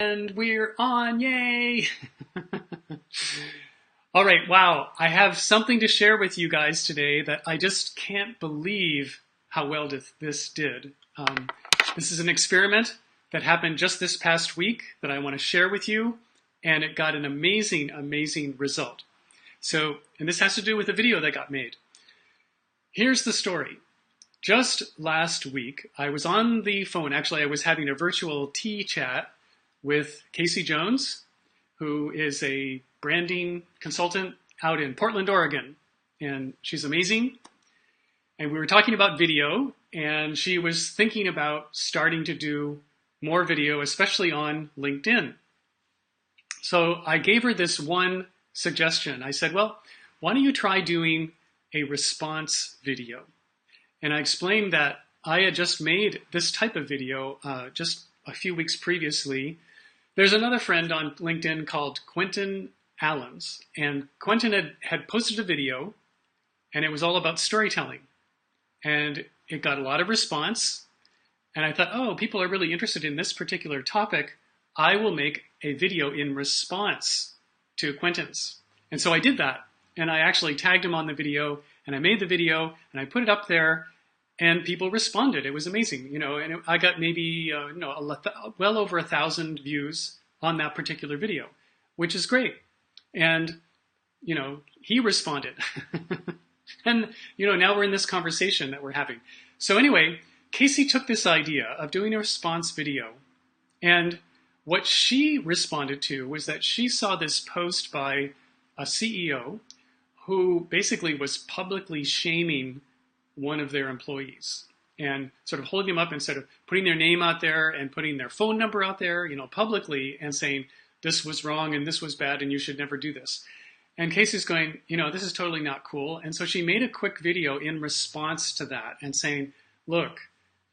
And we're on, yay! All right, wow, I have something to share with you guys today that I just can't believe how well this did. This is an experiment that happened just this past week that I want to share with you, and it got an amazing, amazing result. So, and this has to do with a video that got made. Here's the story. Just last week, I was on the phone. Actually, I was having a virtual tea chat with Kasey Jones, who is a branding consultant out in Portland, Oregon. And she's amazing. And we were talking about video, and she was thinking about starting to do more video, especially on LinkedIn. So I gave her this one suggestion. I said, well, why don't you try doing a response video? And I explained that I had just made this type of video just a few weeks previously. There's another friend on LinkedIn called Quentin Allums, and Quentin had posted a video, and it was all about storytelling. And it got a lot of response, and I thought, oh, people are really interested in this particular topic. I will make a video in response to Quentin's. And so I did that, and I actually tagged him on the video, and I made the video, and I put it up there, and people responded. It was amazing, and I got maybe, well over 1,000 views on that particular video, which is great. And, he responded. And, now we're in this conversation that we're having. So anyway, Kasey took this idea of doing a response video, and what she responded to was that she saw this post by a CEO who basically was publicly shaming one of their employees and sort of holding them up and sort of putting their name out there and putting their phone number out there, publicly, and saying this was wrong and this was bad and you should never do this. And Kasey's going, this is totally not cool. And so she made a quick video in response to that and saying, look,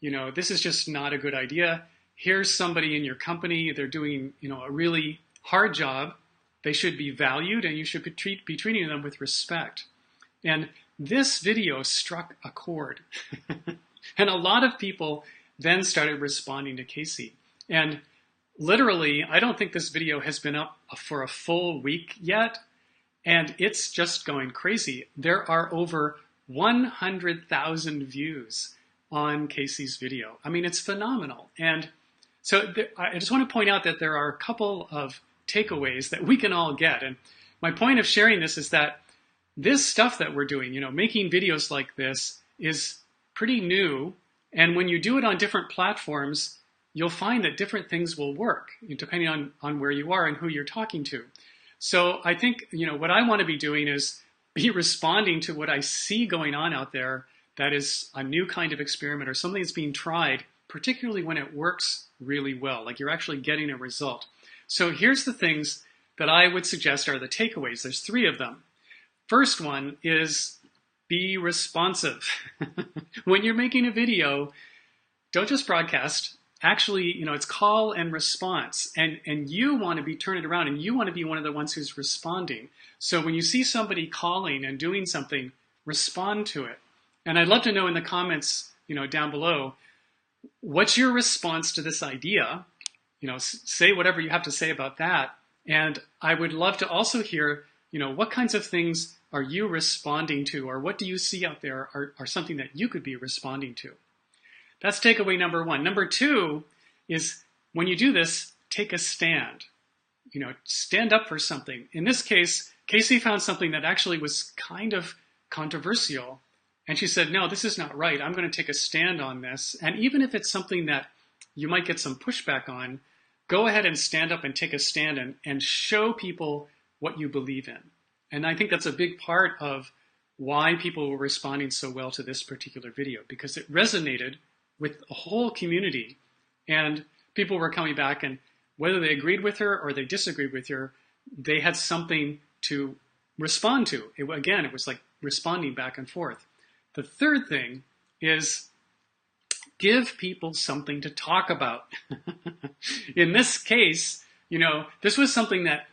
this is just not a good idea. Here's somebody in your company. They're doing, a really hard job. They should be valued and you should be treating them with respect. And this video struck a chord. And a lot of people then started responding to Kasey. And literally, I don't think this video has been up for a full week yet. And it's just going crazy. There are over 100,000 views on Kasey's video. I mean, it's phenomenal. And so I just want to point out that there are a couple of takeaways that we can all get. And my point of sharing this is that this stuff that we're doing, making videos like this is pretty new. And when you do it on different platforms, you'll find that different things will work depending on where you are and who you're talking to. So I think, what I want to be doing is be responding to what I see going on out there that is a new kind of experiment or something that's being tried, particularly when it works really well, like you're actually getting a result. So here's the things that I would suggest are the takeaways. There's 3 of them. First one is be responsive. When you're making a video, don't just broadcast. Actually, it's call and response. And you want to be turning it around and you want to be one of the ones who's responding. So when you see somebody calling and doing something, respond to it. And I'd love to know in the comments, down below, what's your response to this idea? Say whatever you have to say about that. And I would love to also hear, what kinds of things are you responding to, or what do you see out there are something that you could be responding to? That's takeaway number 1. Number 2 is when you do this, take a stand. Stand up for something. In this case, Kasey found something that actually was kind of controversial. And she said, no, this is not right. I'm going to take a stand on this. And even if it's something that you might get some pushback on, go ahead and stand up and take a stand and show people what you believe in. And I think that's a big part of why people were responding so well to this particular video, because it resonated with a whole community. And people were coming back, and whether they agreed with her or they disagreed with her, they had something to respond to. It was like responding back and forth. The third thing is give people something to talk about. In this case, this was something that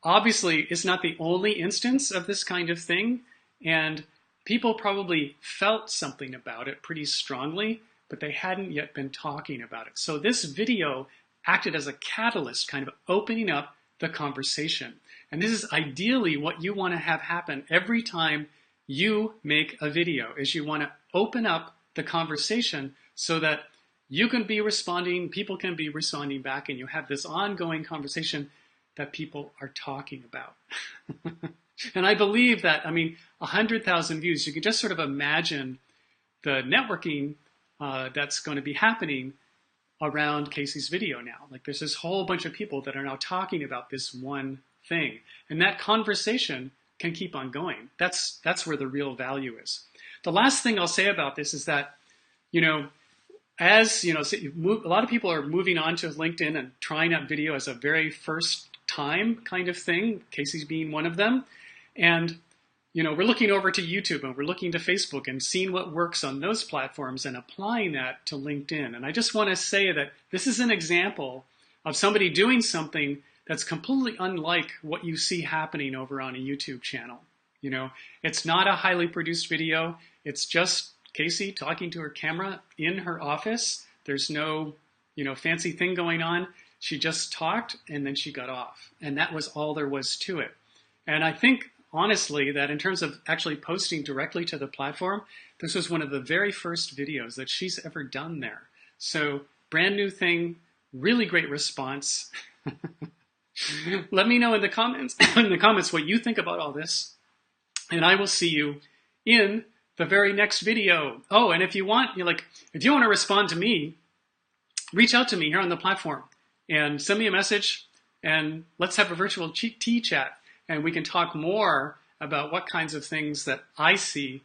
obviously is not the only instance of this kind of thing. And people probably felt something about it pretty strongly, but they hadn't yet been talking about it. So this video acted as a catalyst, kind of opening up the conversation. And this is ideally what you want to have happen every time you make a video, is you want to open up the conversation so that you can be responding, people can be responding back, and you have this ongoing conversation that people are talking about. And I believe that, 100,000 views, you can just sort of imagine the networking that's going to be happening around Kasey's video now. Like, there's this whole bunch of people that are now talking about this one thing. And that conversation can keep on going. That's where the real value is. The last thing I'll say about this is that, as a lot of people are moving on to LinkedIn and trying out video as a very first time kind of thing, Kasey's being one of them. And, we're looking over to YouTube and we're looking to Facebook and seeing what works on those platforms and applying that to LinkedIn. And I just want to say that this is an example of somebody doing something that's completely unlike what you see happening over on a YouTube channel. It's not a highly produced video. It's just Kasey talking to her camera in her office. There's no, fancy thing going on. She just talked and then she got off. And that was all there was to it. And I think, honestly, that in terms of actually posting directly to the platform, this was one of the very first videos that she's ever done there. So, brand new thing, really great response. Let me know in the comments what you think about all this. And I will see you in the very next video. Oh, and if you want to respond to me, reach out to me here on the platform and send me a message and let's have a virtual tea chat and we can talk more about what kinds of things that I see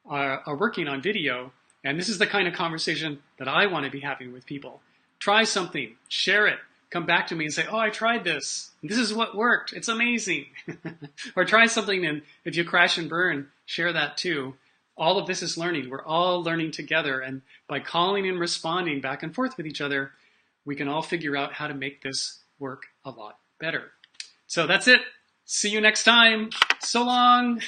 are working on video. And this is the kind of conversation that I want to be having with people. Try something, share it, come back to me and say, oh, I tried this. This is what worked. It's amazing. Or try something, and if you crash and burn, share that too. All of this is learning. We're all learning together. And by calling and responding back and forth with each other, we can all figure out how to make this work a lot better. So that's it. See you next time. So long.